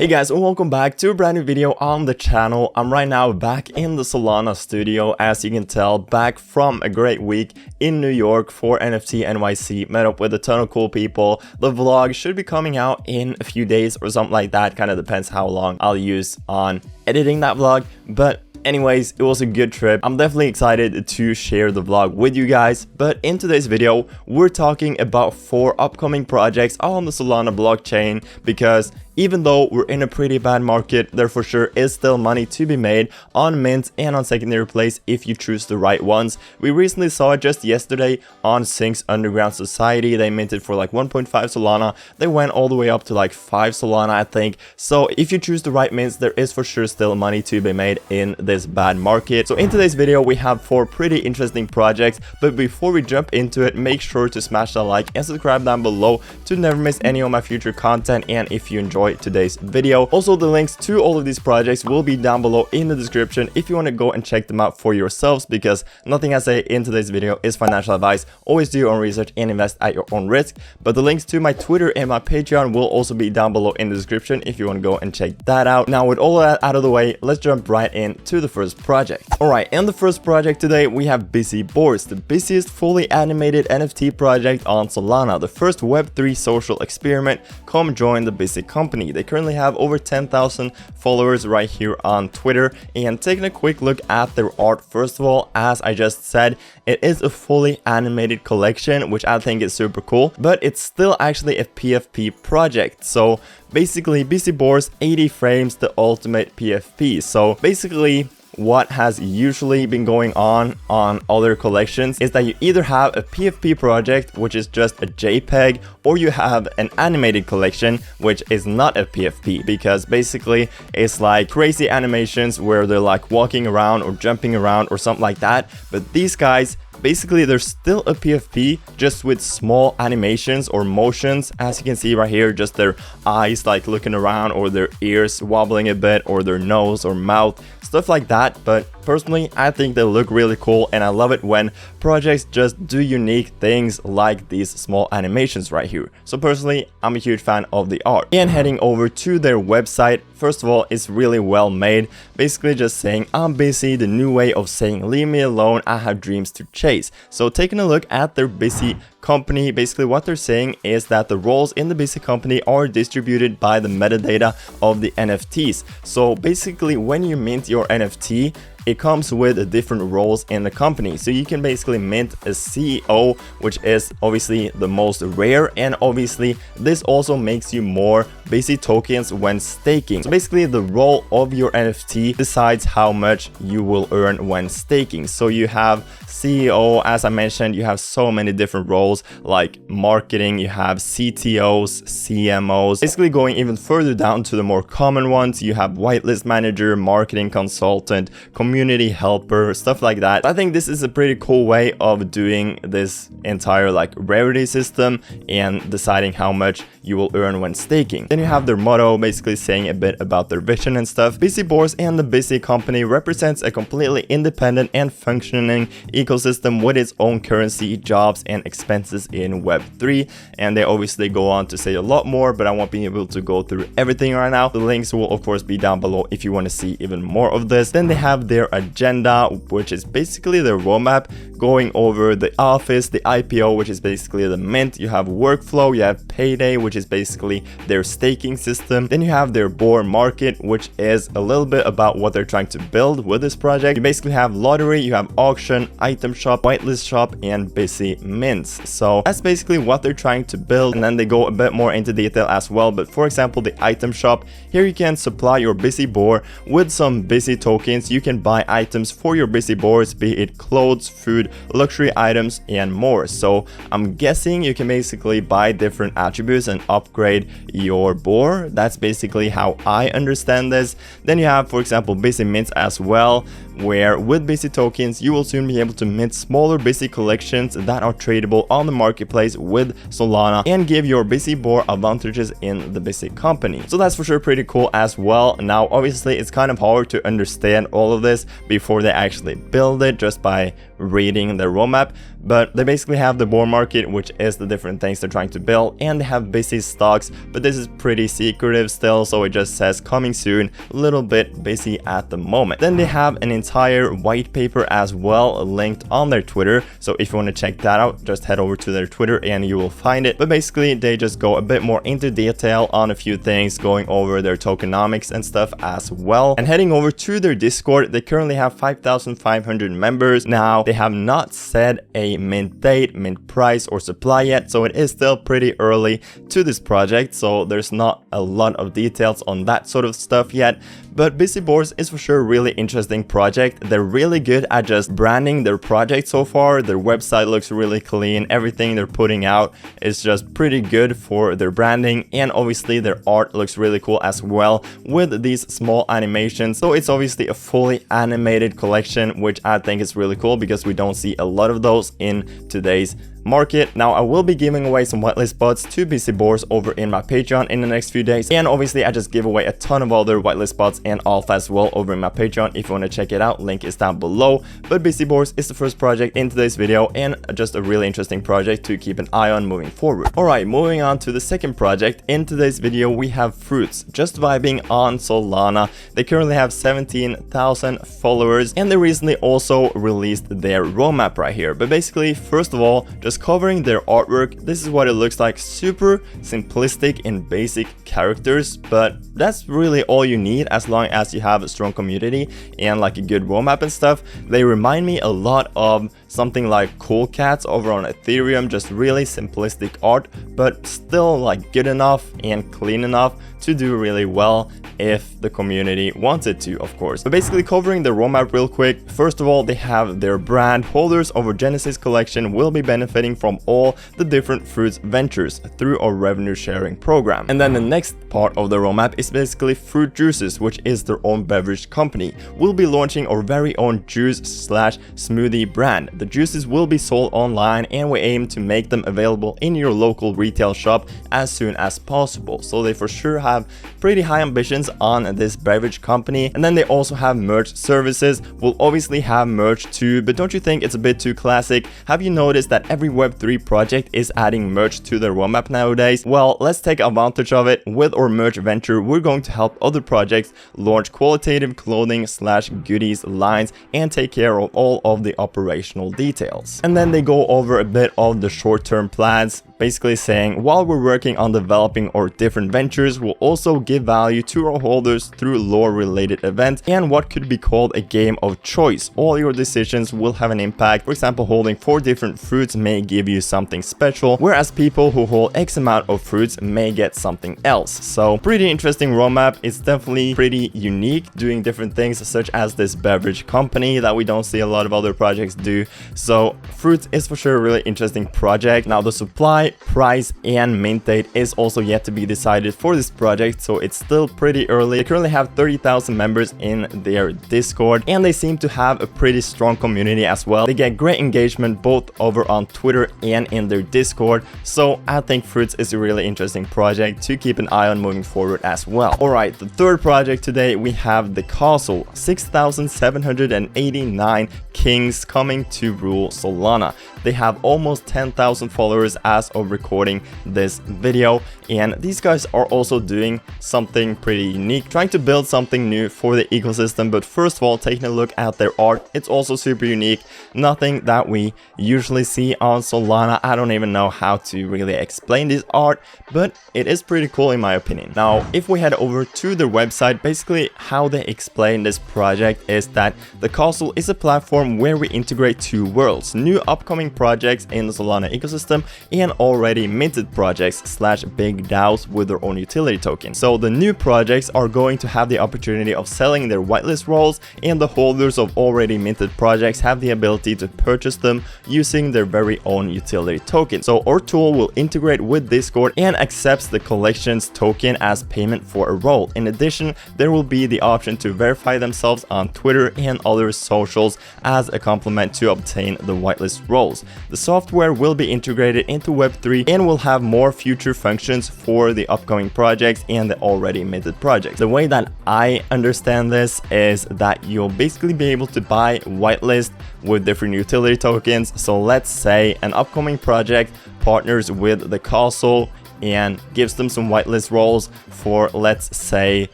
Hey guys, and welcome back to a brand new video on the channel. I'm right now back in the Solana studio, as you can tell, back from a great week in New York for NFT NYC. Met up with a ton of cool people. The vlog should be coming out in a few days or something like that. Kind of depends how long I'll use on editing that vlog, but anyways, it was a good trip. I'm definitely excited to share the vlog with you guys, but in today's video, we're talking about 4 upcoming projects on the Solana blockchain, because even though we're in a pretty bad market, there for sure is still money to be made on mint and on secondary place if you choose the right ones. We recently saw it just yesterday on Sync's Underground Society. They minted for like 1.5 Solana. They went all the way up to like 5 Solana, I think. So if you choose the right mints, there is for sure still money to be made in this bad market. So in today's video, we have 4 pretty interesting projects. But before we jump into it, make sure to smash that like and subscribe down below to never miss any of my future content. And if you enjoy today's video, also the links to all of these projects will be down below in the description if you want to go and check them out for yourselves, because nothing I say in today's video is financial advice. Always do your own research and invest at your own risk. But the links to my Twitter and my Patreon will also be down below in the description if you want to go and check that out. Now, with all of that out of the way, let's jump right into the first project. Alright, and the first project today, we have Boars, the busiest fully animated NFT project on Solana, the first Web3 social experiment. Come join the busy company. They currently have over 10,000 followers right here on Twitter. And taking a quick look at their art, first of all, as I just said, it is a fully animated collection, which I think is super cool, but it's still actually a PFP project. So basically, Boars 80 frames, the ultimate PFP. So basically, what has usually been going on other collections is that you either have a PFP project, which is just a JPEG, or you have an animated collection, which is not a PFP, because basically it's like crazy animations where they're like walking around or jumping around or something like that. But these guys, basically, they're still a PFP, just with small animations or motions, as you can see right here, just their eyes like looking around, or their ears wobbling a bit, or their nose or mouth, stuff like that. But personally, I think they look really cool, and I love it when projects just do unique things like these small animations right here. So personally, I'm a huge fan of the art. And heading over to their website, first of all, it's really well made. Basically just saying, I'm busy, the new way of saying leave me alone, I have dreams to chase. So taking a look at their busy company, basically what they're saying is that the roles in the busy company are distributed by the metadata of the NFTs. So basically, when you mint your NFT, it comes with different roles in the company. So you can basically mint a CEO, which is obviously the most rare, and obviously this also makes you more busy tokens when staking. So basically, the role of your NFT decides how much you will earn when staking. So you have CEO, as I mentioned, you have so many different roles like marketing, you have CTOs, CMOs. Basically, going even further down to the more common ones, you have whitelist manager, marketing consultant, community helper, stuff like that. I think this is a pretty cool way of doing this entire like rarity system and deciding how much you will earn when staking. Then you have their motto, basically saying a bit about their vision and stuff. Boars and the busy company represents a completely independent and functioning ecosystem with its own currency, jobs, and expenses in Web3. And they obviously go on to say a lot more, but I won't be able to go through everything right now. The links will of course be down below if you want to see even more of this. Then they have their agenda, which is basically their roadmap, going over the office, the IPO, which is basically the mint. You have workflow, you have payday, which is basically their staking system. Then you have their boar market, which is a little bit about what they're trying to build with this project. You basically have lottery, you have auction, item shop, whitelist shop, and busy mints. So that's basically what they're trying to build. And then they go a bit more into detail as well. But for example, the item shop, here you can supply your busy boar with some busy tokens. You can buy items for your busy boars, be it clothes, food, luxury items, and more. So I'm guessing you can basically buy different attributes and upgrade your boar. That's basically how I understand this. Then you have, for example, busy mints as well, where with busy tokens you will soon be able to mint smaller busy collections that are tradable on the marketplace with Solana and give your busy boar advantages in the busy company. So that's for sure pretty cool as well. Now obviously it's kind of hard to understand all of this before they actually build it just by reading their roadmap, but they basically have the boar market, which is the different things they're trying to build, and they have busy stocks, but this is pretty secretive still, so it just says coming soon, a little bit busy at the moment. Then they have an entire white paper as well linked on their Twitter, so if you want to check that out, just head over to their Twitter and you will find it. But basically they just go a bit more into detail on a few things, going over their tokenomics and stuff as well. And heading over to their Discord, they currently have 5,500 members. Now they have not said a mint date, mint price or supply yet, so it is still pretty early to this project, so there's not a lot of details on that sort of stuff yet. But Busy Boars is for sure a really interesting project. They're really good at just branding their project so far. Their website looks really clean. Everything they're putting out is just pretty good for their branding, and obviously their art looks really cool as well with these small animations. So it's obviously a fully animated collection, which I think is really cool because we don't see a lot of those in today's market. Now I will be giving away some whitelist spots to Busy Boars over in my Patreon in the next few days, and obviously I just give away a ton of other whitelist spots and alpha as well over in my Patreon. If you want to check it out, link is down below. But Busy Boars is the first project in today's video, and just a really interesting project to keep an eye on moving forward. Alright, moving on to the second project in today's video, we have Froots, just vibing on Solana. They currently have 17,000 followers, and they recently also released their roadmap right here. But basically, first of all, just covering their artwork, this is what it looks like. Super simplistic and basic characters, but that's really all you need as long as you have a strong community and like a good roadmap and stuff. They remind me a lot of something like Cool Cats over on Ethereum, just really simplistic art, but still like good enough and clean enough to do really well if the community wants it to, of course. But basically covering the roadmap real quick, first of all, they have their brand. Holders over Genesis collection will be benefiting from all the different Fruits ventures through our revenue sharing program. And then the next part of the roadmap is basically Fruit Juices, which is their own beverage company. We'll be launching our very own juice/smoothie brand. The juices will be sold online, and we aim to make them available in your local retail shop as soon as possible. So they for sure have pretty high ambitions on this beverage company. And then they also have merch services. We'll obviously have merch too, but don't you think it's a bit too classic? Have you noticed that every Web3 project is adding merch to their roadmap nowadays? Well, let's take advantage of it. With our merch venture, we're going to help other projects launch qualitative clothing/goodies lines and take care of all of the operational details. And then they go over a bit of the short-term plans, basically saying, while we're working on developing our different ventures, we'll also give value to our holders through lore-related events and what could be called a game of choice. All your decisions will have an impact. For example, holding 4 different fruits may give you something special, whereas people who hold X amount of fruits may get something else. So pretty interesting roadmap. It's definitely pretty unique, doing different things such as this beverage company that we don't see a lot of other projects do. So Fruits is for sure a really interesting project. Now the supply, price and mint date is also yet to be decided for this project, so it's still pretty early. They currently have 30,000 members in their Discord, and they seem to have a pretty strong community as well. They get great engagement both over on Twitter and in their Discord, so I think Fruits is a really interesting project to keep an eye on moving forward as well. Alright, the third project today, we have the Castle, 6,789 kings coming to rule Solana. They have almost 10,000 followers as of recording this video, and these guys are also doing something pretty unique, trying to build something new for the ecosystem. But first of all, taking a look at their art, it's also super unique, nothing that we usually see on Solana. I don't even know how to really explain this art, but it is pretty cool in my opinion. Now if we head over to their website, basically how they explain this project is that the Castle is a platform where we integrate 2 worlds, new upcoming projects in the Solana ecosystem and already minted projects/big DAOs with their own utility token. So the new projects are going to have the opportunity of selling their whitelist roles, and the holders of already minted projects have the ability to purchase them using their very own utility token. So our tool will integrate with Discord and accepts the collections token as payment for a role. In addition, there will be the option to verify themselves on Twitter and other socials as a complement to obtain the whitelist roles. The software will be integrated into Web Web3 and will have more future functions for the upcoming projects and the already minted projects. The way that I understand this is that you'll basically be able to buy whitelist with different utility tokens. So let's say an upcoming project partners with the castle and gives them some whitelist roles for, let's say,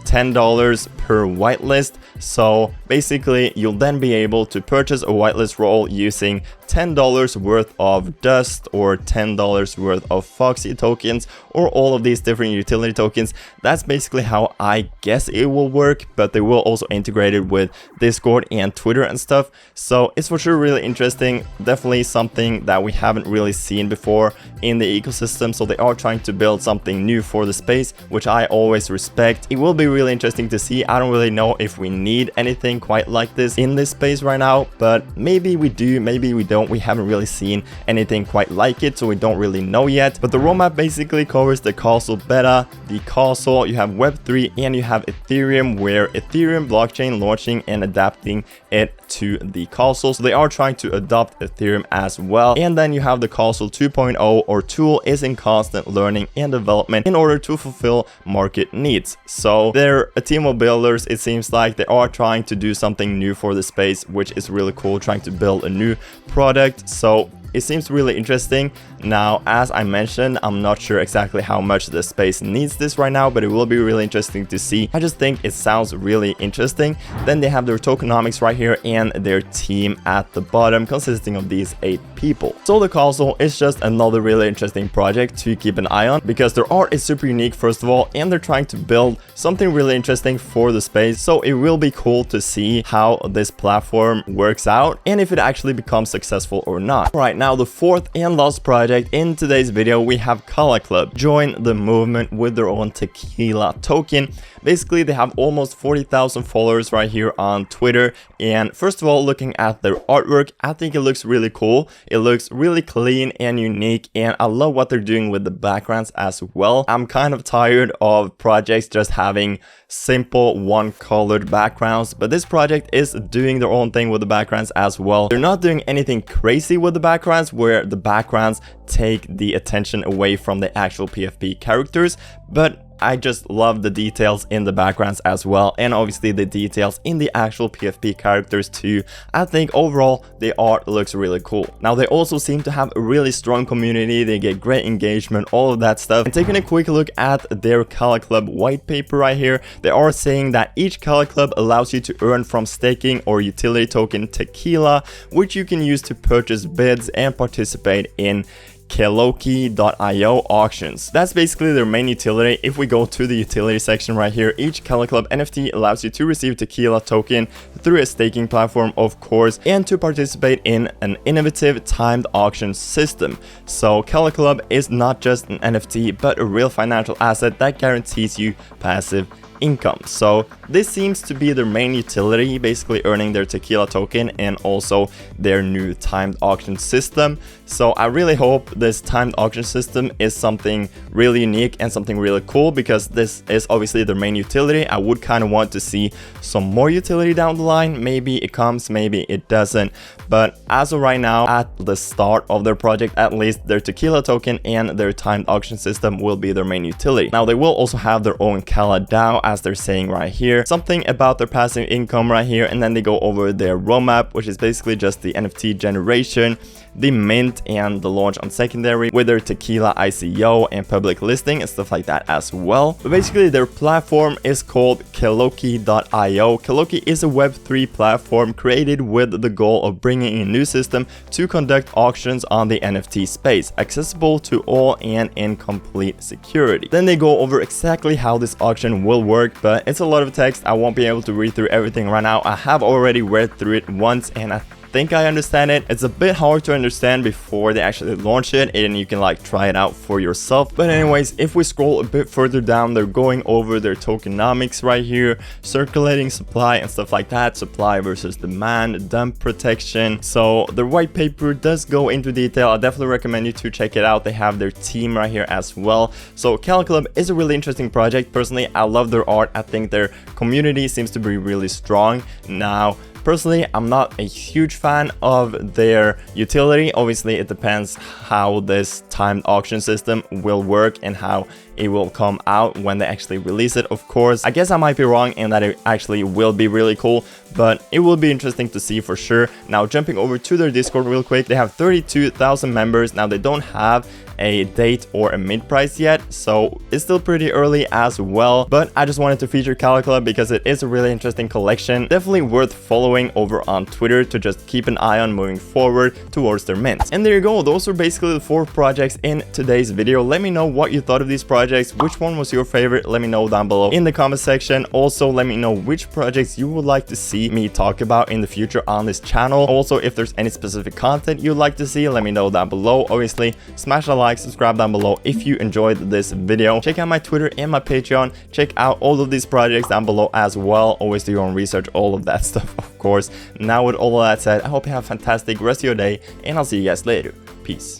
$10 per whitelist. So basically you'll then be able to purchase a whitelist role using $10 worth of dust or $10 worth of Foxy tokens or all of these different utility tokens. That's basically how I guess it will work, but they will also integrate it with Discord and Twitter and stuff. So it's for sure really interesting, definitely something that we haven't really seen before in the ecosystem. So they are trying to build something new for the space, which I always respect. It will be really interesting to see. I don't really know if we need anything quite like this in this space right now, but maybe we do, maybe we don't. We haven't really seen anything quite like it, so we don't really know yet. But the roadmap basically covers the castle beta, the castle, you have Web3 and you have Ethereum, where Ethereum blockchain launching and adapting it to the castle. So they are trying to adopt Ethereum as well. And then you have the castle 2.0 or tool is in constant learning and development in order to fulfill market needs. So they're a team of builders. It seems like they are trying to do something new for the space, which is really cool, trying to build a new product. So it seems really interesting. Now, as I mentioned, I'm not sure exactly how much the space needs this right now, but it will be really interesting to see. I just think it sounds really interesting. Then they have their tokenomics right here and their team at the bottom, consisting of these 8 people. So the castle is just another really interesting project to keep an eye on, because their art is super unique, first of all, and they're trying to build something really interesting for the space. So it will be cool to see how this platform works out and if it actually becomes successful or not. All right, now the fourth and last project in today's video, we have Kalaklub join the movement with their own tequila token. Basically, they have almost 40,000 followers right here on Twitter. And first of all, looking at their artwork, I think it looks really cool. It looks really clean and unique, and I love what they're doing with the backgrounds as well. I'm kind of tired of projects just having simple one-colored backgrounds, but this project is doing their own thing with the backgrounds as well. They're not doing anything crazy with the backgrounds where the backgrounds take the attention away from the actual PFP characters, but I just love the details in the backgrounds as well, and obviously the details in the actual PFP characters too. I think overall the art looks really cool. Now they also seem to have a really strong community, they get great engagement, all of that stuff. And taking a quick look at their Kalaklub white paper right here, they are saying that each Kalaklub allows you to earn from staking or utility token tequila, which you can use to purchase bids and participate in Kalaklub.io auctions. That's basically their main utility. If we go to the utility section right here, each Kalaklub NFT allows you to receive tequila token through a staking platform, of course, and to participate in an innovative timed auction system. So Kalaklub is not just an NFT, but a real financial asset that guarantees you passive income. So this seems to be their main utility, basically earning their tequila token and also their new timed auction system. So I really hope this timed auction system is something really unique and something really cool, because this is obviously their main utility. I would kind of want to see some more utility down the line. Maybe it comes, maybe it doesn't. But as of right now, at the start of their project, at least their tequila token and their timed auction system will be their main utility. Now they will also have their own Kala DAO, as they're saying right here, something about their passive income right here, and then they go over their roadmap, which is basically just the NFT generation, the mint, and the launch on secondary with their tequila ICO and public listing and stuff like that as well. But basically their platform is called Kalaklub.io. Kalaklub is a Web3 platform created with the goal of bringing a new system to conduct auctions on the NFT space, accessible to all and in complete security. Then they go over exactly how this auction will work, but it's a lot of text. I won't be able to read through everything right now. I have already read through it once and I think I understand it. It's a bit hard to understand before they actually launch it and you can like try it out for yourself. But anyways, if we scroll a bit further down, they're going over their tokenomics right here, circulating supply and stuff like that, supply versus demand, dump protection. So the white paper does go into detail. I definitely recommend you to check it out. They have their team right here as well. So Kalaklub is a really interesting project. Personally, I love their art. I think their community seems to be really strong. Now, Personally, I'm not a huge fan of their utility. Obviously, it depends how this timed auction system will work and how it will come out when they actually release it, of course. I guess I might be wrong in that it actually will be really cool, but it will be interesting to see for sure. Now, jumping over to their Discord real quick, they have 32,000 members. Now, they don't have a date or a mid price yet, so it's still pretty early as well, but I just wanted to feature Kalaklub because it is a really interesting collection. Definitely worth following over on Twitter to just keep an eye on moving forward towards their mints. And there you go, those are basically the 4 projects in today's video. Let me know what you thought of these projects, which one was your favorite. Let me know down below in the comment section. Also, let me know which projects you would like to see me talk about in the future on this channel. Also, if there's any specific content you'd like to see, let me know down below. Obviously, smash a like, subscribe down below if you enjoyed this video. Check out my Twitter and my Patreon. Check out all of these projects down below as well. Always do your own research, all of that stuff, of course. Now, with all of that said, I hope you have a fantastic rest of your day, and I'll see you guys later. Peace.